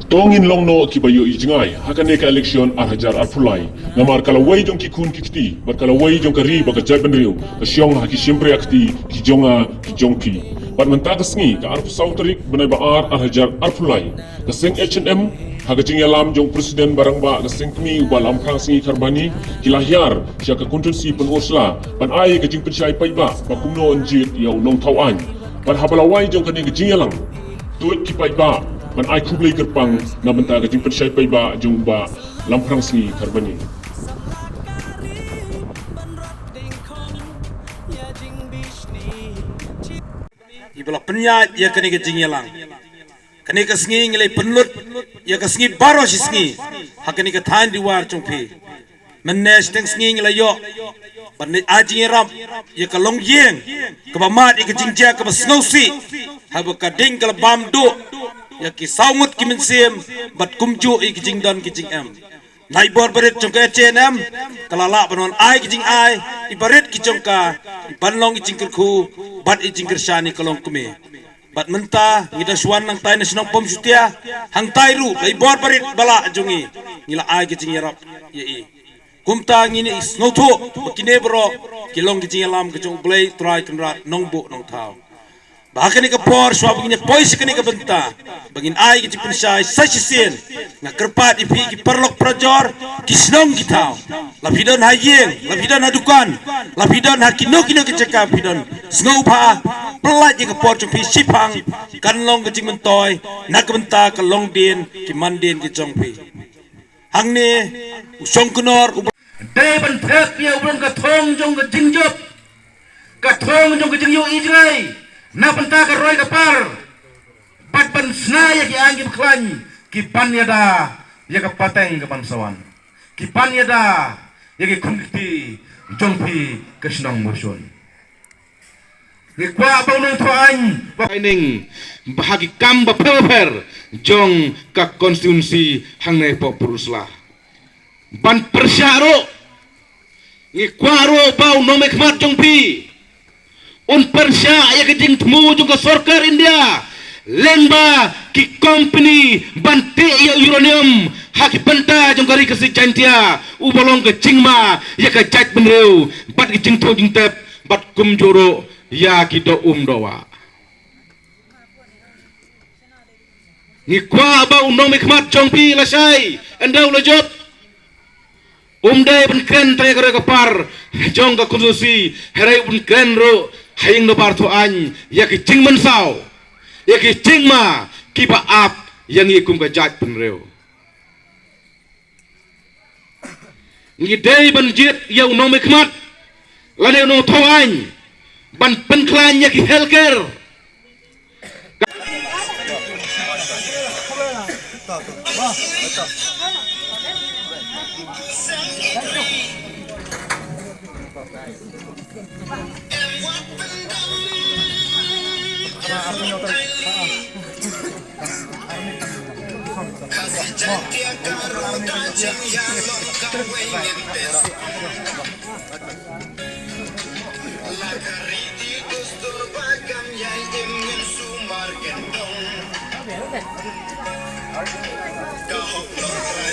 Tongin long no ki bayo ijingai hakane ka election hajar arpulai ngamar kala wai jong ki kun kiti bar kala wai jong ka ri baka jai benriu ka siong ha ki sempre akti ki jonga ki jongki bar menta ka sngi ka arpu sautrik benai ba hajar arpulai ka seng HANM haga jing yalam jong presiden barang ba ka seng kmi ubalam prang sngi karbani ki lahyar sia ka Constituency pynursla ban ai ka jing pynshai paidbah ba kumno jied yau Nongthaw Aiñ bar habalawai jong ka ni ka jing yalang tuit ki paidbah man ai kublai kerpang na benta ka jing pynshai paidbah jong ba lamprang sngi karbani ibala penya ya kani ke jingyalang kani ke sngi ngilai penlut ya ke sngi baro si sngi hakani ke than diwar chongphi menes teng sngi ngilai yo ban aji ram ya ke long yeng ke bamat ya ke jingja ke snausi haba ka ding ke bam do ya ke saungut ki mensem bat kumju i ke jingdan ki jingam nai bor barit chong ke HANM kalala banon ai ki jing ai ibarit ki chongka banlong i jingker khu bat i jingker shani kalong kume bat menta ngida suan nang tai nasional pom sutia hang tai ru lai bor barit bala jungi ngila ai ki jing yarap ye i kumta ngini snotho bakine bro kilong ki jing alam ke chong blai try kenrat nongbo nongthaw bahkan ni kapor swab ni pois kini ka benta bagin ai ki pynshai sasisen nga kerpat ipi ki perlok prajor kisnong gitaw lapidon hayeng lapidon hadukan lapidon hakino kino ki cekap pidon sngo pa pelat ni kapor chupi sipang kanlong ki mentoy nak benta ka long din ki mandin ki chongpi hangne usong kunor dai ban thep ya ubron ka thong jong ka jingjop ka thong jong ka jingyo ijrai na benta ka roy ka par bat ban snaya ki angin klan ki panyada ya ka pateng ka bansawan ki panyada ya ki kumti jongpi ka snong motion ni kwa ba Nongthaw Aiñ Aining bahagi kam ba per jong ka Constituency hangne po pynursla ban persyaro ni kwaro ba nomek mat jongpi un persya ya kejing temu juga sorkar India lengba ki company banti ya uranium haki benta jong kari kasi jantia ubalong ke jingma ya ke jat benreu bat ki jing to jing tep bat kum joro ya ki do doa ni kwa ba unong mikmat jongpi lasai endau lejot dai ben kren tanya kare kapar jong ka Constituency herai ben kren ro haying no Nongthaw Aiñ ya ki jing mensau ya ki jing ma ki ba ap yang ikum ka jat penreu ngi dei ban jied ya no mikmat lane Nongthaw Aiñ ban penklan ya ki healthcare Go.